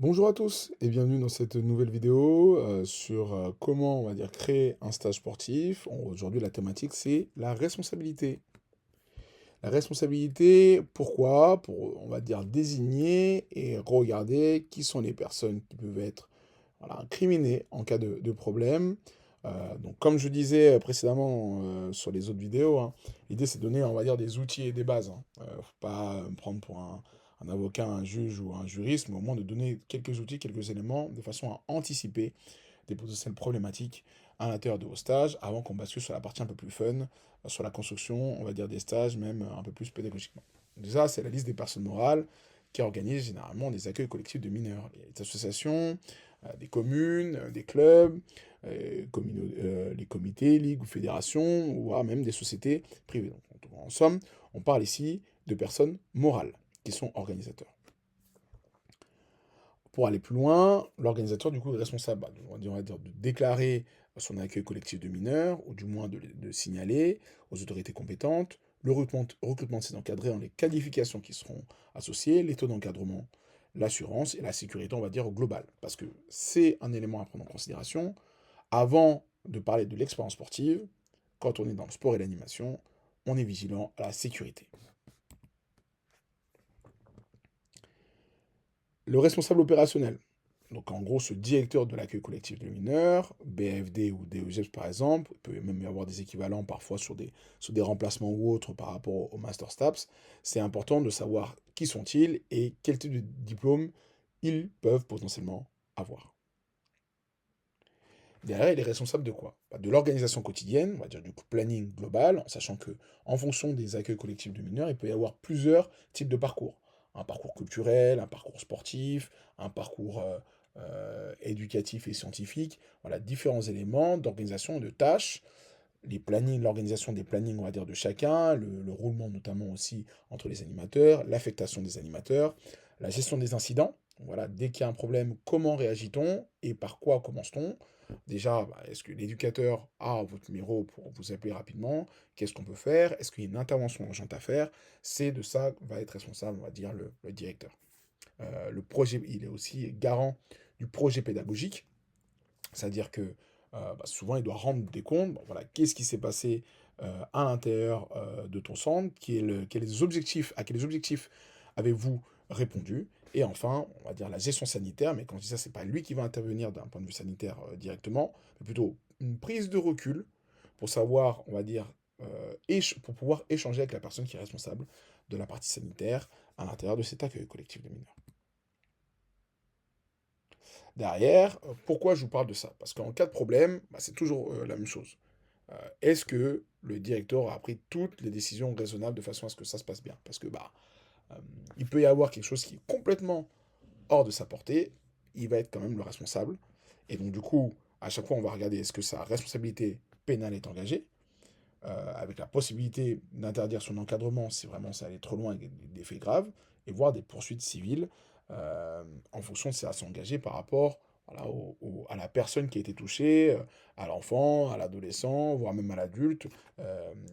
Bonjour à tous et bienvenue dans cette nouvelle vidéo sur comment on va dire créer un stage sportif. Aujourd'hui la thématique c'est la responsabilité. La responsabilité, pourquoi? Pour on va dire désigner et regarder qui sont les personnes qui peuvent être voilà, incriminées en cas de problème. Donc comme je disais précédemment sur les autres vidéos, hein, l'idée c'est de donner on va dire des outils et des bases. Faut pas me prendre pour un avocat, un juge ou un juriste, mais au moins de donner quelques outils, quelques éléments, de façon à anticiper des potentielles problématiques à l'intérieur de vos stages, avant qu'on bascule sur la partie un peu plus fun, sur la construction, on va dire, des stages, même un peu plus pédagogiquement. Déjà, c'est la liste des personnes morales qui organisent généralement des accueils collectifs de mineurs. Il y a des associations, des communes, des clubs, les comités, ligues ou fédérations, ou même des sociétés privées. Donc, en somme, on parle ici de personnes morales qui sont organisateurs. Pour aller plus loin, l'organisateur du coup est responsable on va dire, de déclarer son accueil collectif de mineurs, ou du moins de le signaler aux autorités compétentes, le recrutement de ces encadrés, les qualifications qui seront associées, les taux d'encadrement, l'assurance et la sécurité, on va dire, au global. Parce que c'est un élément à prendre en considération. Avant de parler de l'expérience sportive, quand on est dans le sport et l'animation, on est vigilant à la sécurité. Le responsable opérationnel. Donc en gros, ce directeur de l'accueil collectif de mineurs, BFD ou DEGEPS par exemple, il peut même y avoir des équivalents parfois sur des remplacements ou autres par rapport au Master STAPS, c'est important de savoir qui sont-ils et quel type de diplôme ils peuvent potentiellement avoir. Derrière, il est responsable de quoi? De l'organisation quotidienne, on va dire du planning global, en sachant que en fonction des accueils collectifs de mineurs, il peut y avoir plusieurs types de parcours. Un parcours culturel, un parcours sportif, un parcours éducatif et scientifique. Voilà, différents éléments d'organisation et de tâches. Les plannings, l'organisation des plannings, on va dire, de chacun, le roulement notamment aussi entre les animateurs, l'affectation des animateurs, la gestion des incidents. Voilà, dès qu'il y a un problème, comment réagit-on et par quoi commence-t-on? Déjà, est-ce que l'éducateur a votre numéro pour vous appeler rapidement? Qu'est-ce qu'on peut faire? Est-ce qu'il y a une intervention urgente à faire? C'est de ça que va être responsable, on va dire, le directeur. Le projet, il est aussi garant du projet pédagogique, c'est-à-dire que souvent, il doit rendre des comptes. Bon, voilà, qu'est-ce qui s'est passé à l'intérieur de ton centre? Quels les objectifs, à quels objectifs avez-vous répondu? Et enfin, on va dire la gestion sanitaire, mais quand je dis ça, c'est pas lui qui va intervenir d'un point de vue sanitaire directement, mais plutôt une prise de recul pour savoir, on va dire, pour pouvoir échanger avec la personne qui est responsable de la partie sanitaire à l'intérieur de cet accueil collectif de mineurs. Derrière, pourquoi je vous parle de ça? Parce qu'en cas de problème, c'est toujours la même chose. Est-ce que le directeur a pris toutes les décisions raisonnables de façon à ce que ça se passe bien? Parce que euh, il peut y avoir quelque chose qui est complètement hors de sa portée, il va être quand même le responsable. Et donc du coup, à chaque fois, on va regarder est-ce que sa responsabilité pénale est engagée, avec la possibilité d'interdire son encadrement si vraiment ça allait trop loin avec des faits graves, et voire des poursuites civiles en fonction de si ça s'est engagé par rapport voilà, à la personne qui a été touchée, à l'enfant, à l'adolescent, voire même à l'adulte.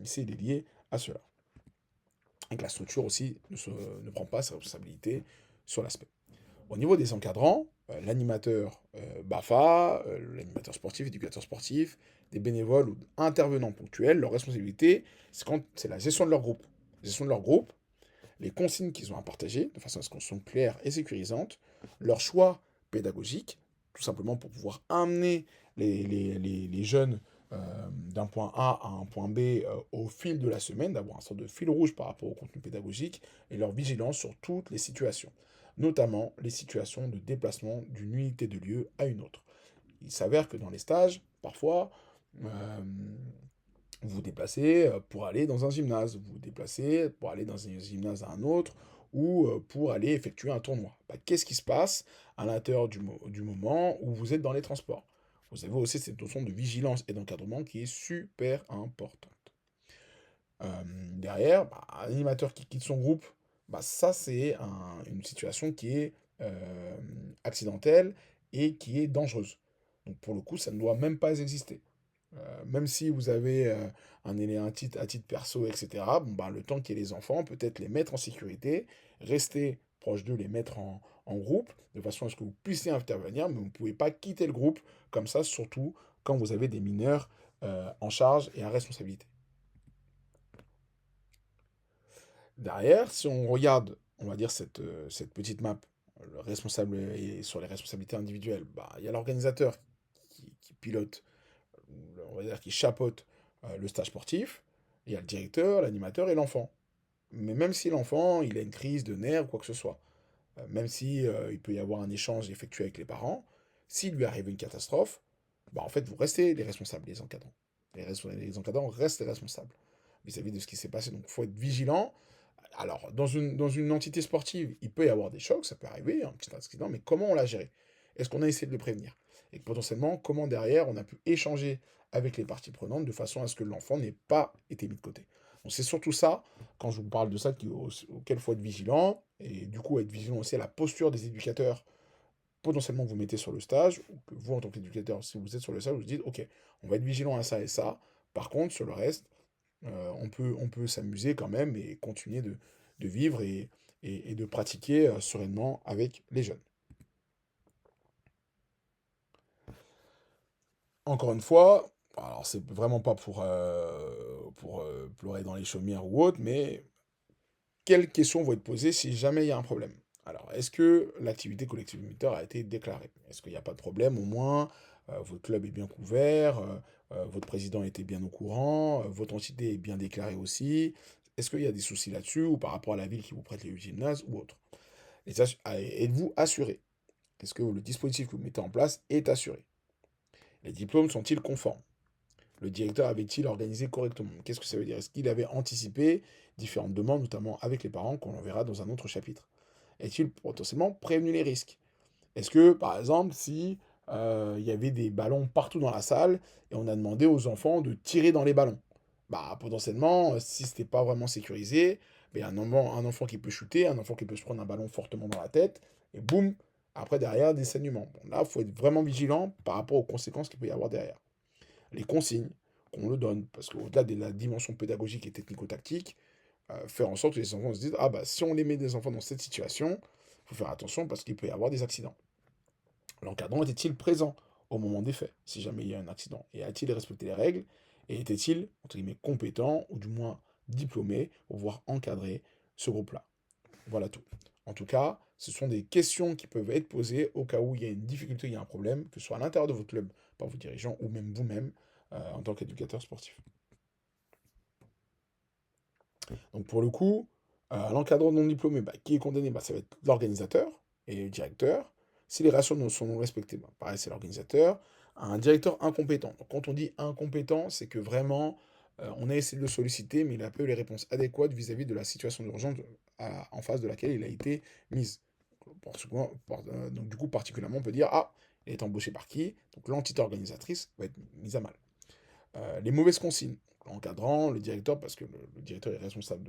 Ici, il est lié à cela. Et que la structure aussi ne prend pas sa responsabilité sur l'aspect. Au niveau des encadrants, l'animateur BAFA, l'animateur sportif, éducateur sportif, des bénévoles ou intervenants ponctuels, leur responsabilité, c'est la gestion de leur groupe. La gestion de leur groupe, les consignes qu'ils ont à partager, de façon à ce qu'elles soient claires et sécurisantes, leur choix pédagogique, tout simplement pour pouvoir amener les jeunes d'un point A à un point B au fil de la semaine, d'avoir un sorte de fil rouge par rapport au contenu pédagogique, et leur vigilance sur toutes les situations, notamment les situations de déplacement d'une unité de lieu à une autre. Il s'avère que dans les stages, parfois, euh, vous vous déplacez pour aller dans un gymnase, vous vous déplacez pour aller dans un gymnase à un autre, ou pour aller effectuer un tournoi. Qu'est-ce qui se passe à l'intérieur du moment où vous êtes dans les transports? Vous avez aussi cette notion de vigilance et d'encadrement qui est super importante. Derrière, un animateur qui quitte son groupe, ça c'est une situation qui est accidentelle et qui est dangereuse. Donc pour le coup, ça ne doit même pas exister. Même si vous avez un titre à titre perso, etc., le temps qu'il y ait les enfants, peut-être les mettre en sécurité, rester proches d'eux, les mettre en groupe, de façon à ce que vous puissiez intervenir, mais vous ne pouvez pas quitter le groupe comme ça, surtout quand vous avez des mineurs en charge et à responsabilité. Derrière, si on regarde, on va dire, cette petite map, le responsable et sur les responsabilités individuelles, bah, il y a l'organisateur qui pilote, on va dire, qui chapeaute le stage sportif, il y a le directeur, l'animateur et l'enfant. Mais même si l'enfant, il a une crise de nerfs ou quoi que ce soit, même si il peut y avoir un échange effectué avec les parents, s'il lui arrive une catastrophe, bah, en fait, vous restez les responsables, les encadrants. Les encadrants restent les responsables vis-à-vis de ce qui s'est passé. Donc, il faut être vigilant. Alors, dans une entité sportive, il peut y avoir des chocs, ça peut arriver, un petit accident, mais comment on l'a géré? Est-ce qu'on a essayé de le prévenir? Et potentiellement, comment derrière on a pu échanger avec les parties prenantes de façon à ce que l'enfant n'ait pas été mis de côté. Donc c'est surtout ça, quand je vous parle de ça, auquel il faut être vigilant, et du coup être vigilant aussi à la posture des éducateurs potentiellement vous mettez sur le stage, ou que vous en tant qu'éducateur, si vous êtes sur le stage, vous dites, ok, on va être vigilant à ça et ça, par contre, sur le reste, on peut s'amuser quand même et continuer de vivre et de pratiquer sereinement avec les jeunes. Encore une fois, alors c'est vraiment pas pour pleurer dans les chaumières ou autre, mais quelles questions vont être posées si jamais il y a un problème? Alors, est-ce que l'activité collective limiteur a été déclarée? Est-ce qu'il n'y a pas de problème? Au moins, votre club est bien couvert, votre président était bien au courant, votre entité est bien déclarée aussi. Est-ce qu'il y a des soucis là-dessus ou par rapport à la ville qui vous prête les gymnases ou autre? Êtes-vous assuré? Est-ce que le dispositif que vous mettez en place est assuré? Les diplômes sont-ils conformes? Le directeur avait-il organisé correctement? Qu'est-ce que ça veut dire? Est-ce qu'il avait anticipé différentes demandes, notamment avec les parents, qu'on en verra dans un autre chapitre? Est-il potentiellement prévenu les risques? Est-ce que, par exemple, si il y avait des ballons partout dans la salle et on a demandé aux enfants de tirer dans les ballons? Bah, potentiellement, si c'était pas vraiment sécurisé, ben, un enfant qui peut shooter, un enfant qui peut se prendre un ballon fortement dans la tête, et boum, après derrière, des saignements. Bon, là, il faut être vraiment vigilant par rapport aux conséquences qu'il peut y avoir derrière. Les consignes qu'on le donne, parce qu'au-delà de la dimension pédagogique et technico-tactique, faire en sorte que les enfants se disent, ah bah si on les met des enfants dans cette situation, il faut faire attention parce qu'il peut y avoir des accidents. L'encadrant était-il présent au moment des faits, si jamais il y a un accident? Et a-t-il respecté les règles? Et était-il, entre guillemets, compétent, ou du moins diplômé, pour pouvoir encadrer ce groupe-là? Voilà tout. En tout cas, ce sont des questions qui peuvent être posées au cas où il y a une difficulté, il y a un problème, que ce soit à l'intérieur de votre club, par vos dirigeants, ou même vous-même, en tant qu'éducateur sportif. Donc pour le coup, l'encadrant non diplômé, bah, qui est condamné? Bah, ça va être l'organisateur et le directeur. Si les ratios sont non respectés, bah, pareil, c'est l'organisateur. Un directeur incompétent. Donc, quand on dit incompétent, c'est que vraiment, on a essayé de le solliciter, mais il n'a pas eu les réponses adéquates vis-à-vis de la situation d'urgence en face de laquelle il a été mise. Donc du coup, particulièrement, on peut dire, ah, il est embauché par qui? Donc l'entité organisatrice va être mise à mal. Les mauvaises consignes. L'encadrant, le directeur, parce que le directeur est responsable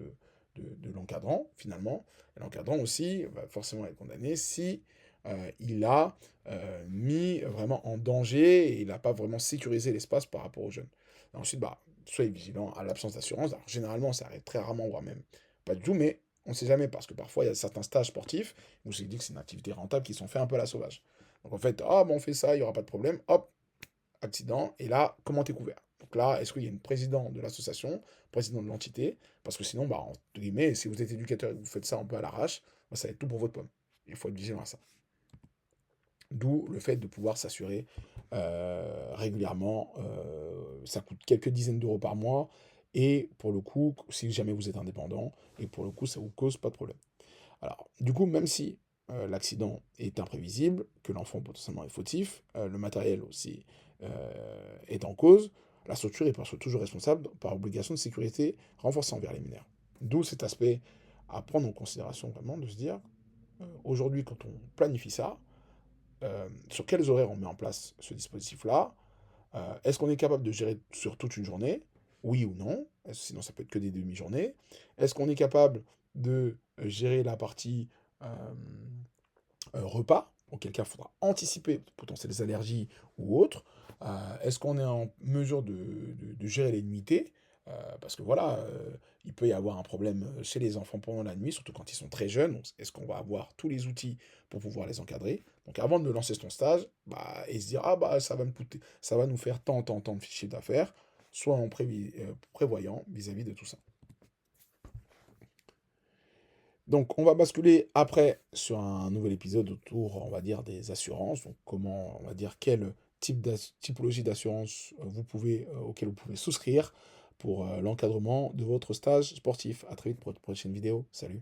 de l'encadrant, finalement. Et l'encadrant aussi va forcément être condamné si il a mis vraiment en danger et il n'a pas vraiment sécurisé l'espace par rapport aux jeunes. Et ensuite, bah, soyez vigilant à l'absence d'assurance. Alors, généralement, ça arrive très rarement, voire même pas du tout, mais on ne sait jamais parce que parfois, il y a certains stages sportifs où c'est dit que c'est une activité rentable qui sont faits un peu à la sauvage. Donc, en fait, ah, bon, on fait ça, il n'y aura pas de problème, hop, accident, et là, comment t'es couvert? Donc là, est-ce qu'il y a une président de l'association, président de l'entité? Parce que sinon, bah, entre guillemets, si vous êtes éducateur et que vous faites ça un peu à l'arrache, bah, ça va être tout pour votre pomme. Il faut être vigilant à ça. D'où le fait de pouvoir s'assurer régulièrement. Ça coûte quelques dizaines d'euros par mois. Et pour le coup, si jamais vous êtes indépendant, et pour le coup, ça vous cause pas de problème. Alors, du coup, même si l'accident est imprévisible, que l'enfant potentiellement est fautif, le matériel aussi est en cause, la structure est toujours responsable par obligation de sécurité renforcée envers les mineurs. D'où cet aspect à prendre en considération vraiment, de se dire, aujourd'hui, quand on planifie ça, sur quels horaires on met en place ce dispositif-là? Est-ce qu'on est capable de gérer sur toute une journée? Oui ou non? Sinon, ça peut être que des demi-journées. Est-ce qu'on est capable de gérer la partie euh, repas? Auquel cas, il faudra anticiper potentielles allergies ou autres. Est-ce qu'on est en mesure de gérer les nuitées? Parce que voilà, il peut y avoir un problème chez les enfants pendant la nuit, surtout quand ils sont très jeunes. Donc, est-ce qu'on va avoir tous les outils pour pouvoir les encadrer? Donc avant de lancer ton stage, bah, et se dire, ah bah ça va me coûter, ça va nous faire tant de fichiers d'affaires, soit en prévoyant vis-à-vis de tout ça. Donc, on va basculer après sur un nouvel épisode autour, on va dire, des assurances. Donc, comment, on va dire, quelle typologie d'assurance auquel vous pouvez souscrire pour l'encadrement de votre stage sportif. À très vite pour une prochaine vidéo. Salut.